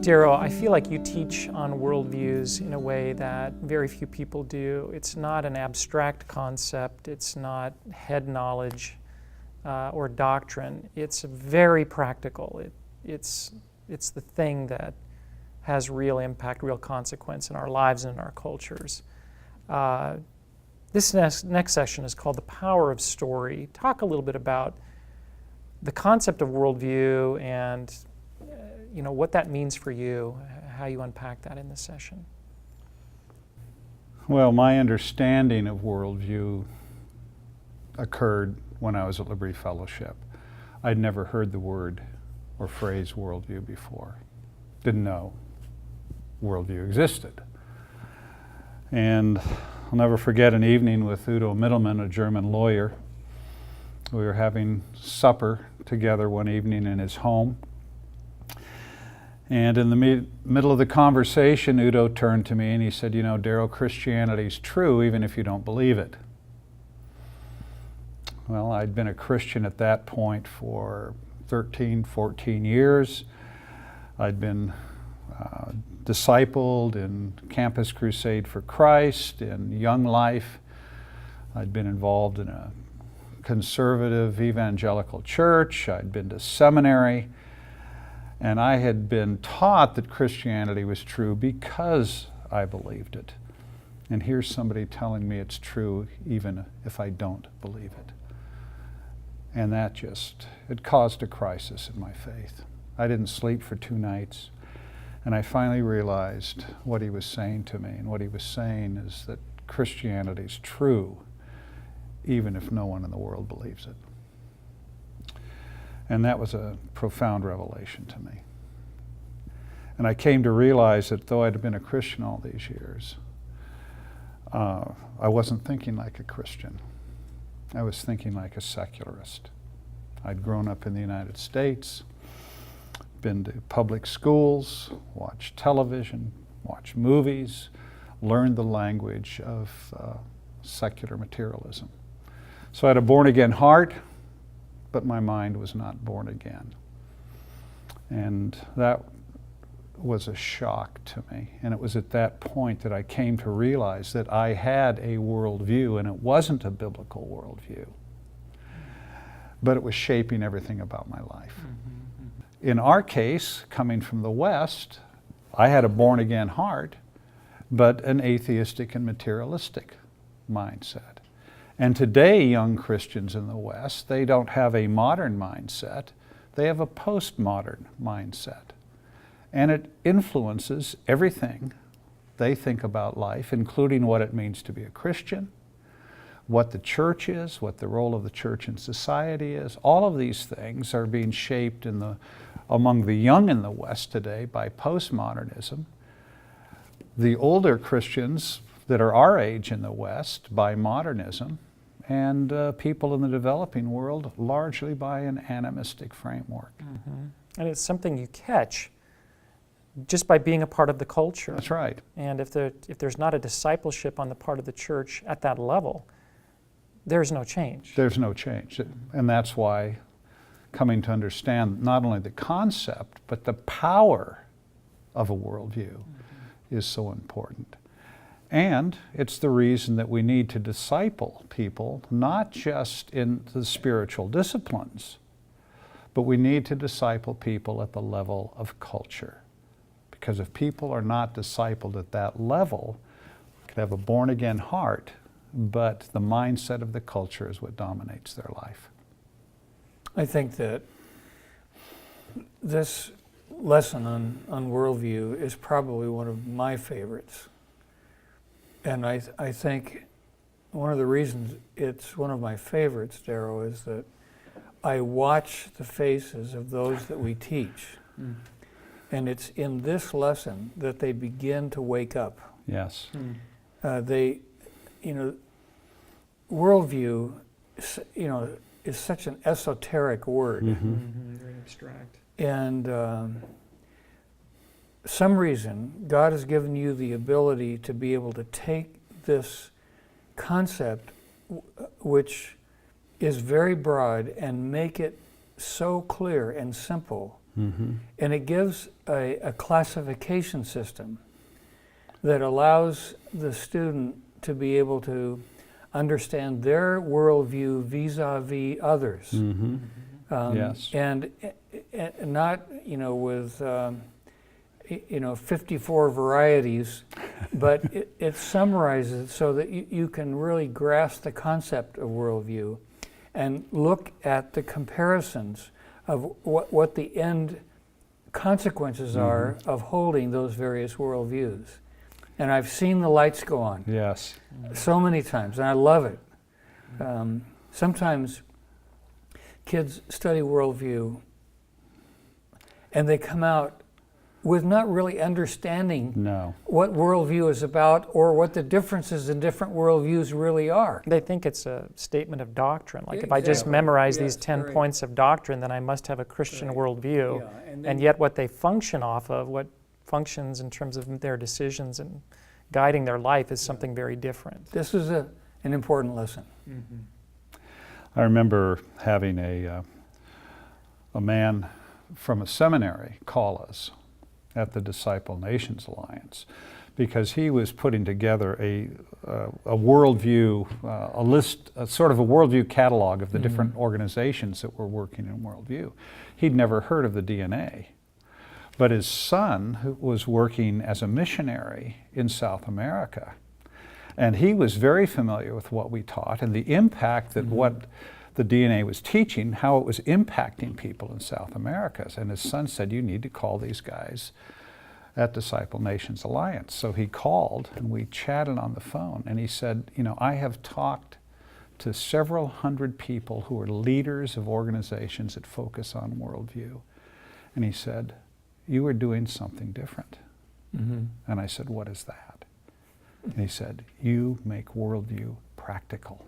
Darryl, I feel like you teach on worldviews in a way that very few people do. It's not an abstract concept. It's not head knowledge or doctrine. It's very practical. It's the thing that has real impact, real consequence in our lives and in our cultures. This next session is called The Power of Story. Talk a little bit about the concept of worldview and what that means for you, how you unpack that in this session. Well, my understanding of worldview occurred when I was at Liberty Fellowship. I'd never heard the word or phrase worldview before. Didn't know worldview existed. And I'll never forget an evening with Udo Mittelmann, a German lawyer. We were having supper together one evening in his home. And in the middle of the conversation, Udo turned to me and he said, Darryl, Christianity's true even if you don't believe it. Well, I'd been a Christian at that point for 13, 14 years. I'd been discipled in Campus Crusade for Christ, in Young Life. I'd been involved in a conservative evangelical church. I'd been to seminary. And I had been taught that Christianity was true because I believed it. And here's somebody telling me it's true even if I don't believe it. And that it caused a crisis in my faith. I didn't sleep for 2 nights. And I finally realized what he was saying to me. And what he was saying is that Christianity is true even if no one in the world believes it. And that was a profound revelation to me. And I came to realize that though I'd been a Christian all these years, I wasn't thinking like a Christian. I was thinking like a secularist. I'd grown up in the United States, been to public schools, watched television, watched movies, learned the language of secular materialism. So I had a born-again heart, but my mind was not born again. And that was a shock to me. And it was at that point that I came to realize that I had a worldview, and it wasn't a biblical worldview, but it was shaping everything about my life. Mm-hmm. In our case, coming from the West, I had a born-again heart, but an atheistic and materialistic mindset. And today, young Christians in the West, they don't have a modern mindset, they have a postmodern mindset. And it influences everything they think about life, including what it means to be a Christian, what the church is, what the role of the church in society is. All of these things are being shaped among the young in the West today by postmodernism. The older Christians that are our age in the West by modernism, and people in the developing world largely by an animistic framework. Mm-hmm. And it's something you catch just by being a part of the culture. That's right. And if there's not a discipleship on the part of the church at that level, there's no change. There's no change. And that's why coming to understand not only the concept, but the power of a worldview is so important. And it's the reason that we need to disciple people, not just in the spiritual disciplines, but we need to disciple people at the level of culture. Because if people are not discipled at that level, they can have a born-again heart, but the mindset of the culture is what dominates their life. I think that this lesson on worldview is probably one of my favorites. And I think one of the reasons it's one of my favorites, Darryl, is that I watch the faces of those that we teach. Mm. And it's in this lesson that they begin to wake up. Yes. Worldview, is such an esoteric word. Mm-hmm. Mm-hmm. Very abstract. And some reason, God has given you the ability to be able to take this concept, which is very broad, and make it so clear and simple And it gives a classification system that allows the student to be able to understand their worldview vis-a-vis others. Yes. And not, with 54 varieties, but it summarizes it so that you can really grasp the concept of worldview and look at the comparisons of what the end consequences are of holding those various worldviews. And I've seen the lights go on. Yes. So many times, and I love it. Sometimes kids study worldview and they come out with not really understanding what worldview is about or what the differences in different worldviews really are. They think it's a statement of doctrine. Like if I just memorize these 10 points of doctrine, then I must have a Christian worldview. And yet what they function off of, what functions in terms of their decisions and guiding their life is something very different. This is an important lesson. I remember having a man from a seminary call us at the Disciple Nations Alliance because he was putting together a worldview, a list, sort of a worldview catalog of the different organizations that were working in worldview. He'd never heard of the DNA, but his son who was working as a missionary in South America, and he was very familiar with what we taught and the impact that what the DNA was teaching, how it was impacting people in South America. And his son said, you need to call these guys at Disciple Nations Alliance. So he called and we chatted on the phone and he said, I have talked to several hundred people who are leaders of organizations that focus on worldview. And he said, you are doing something different. And I said, what is that? And he said, you make worldview practical.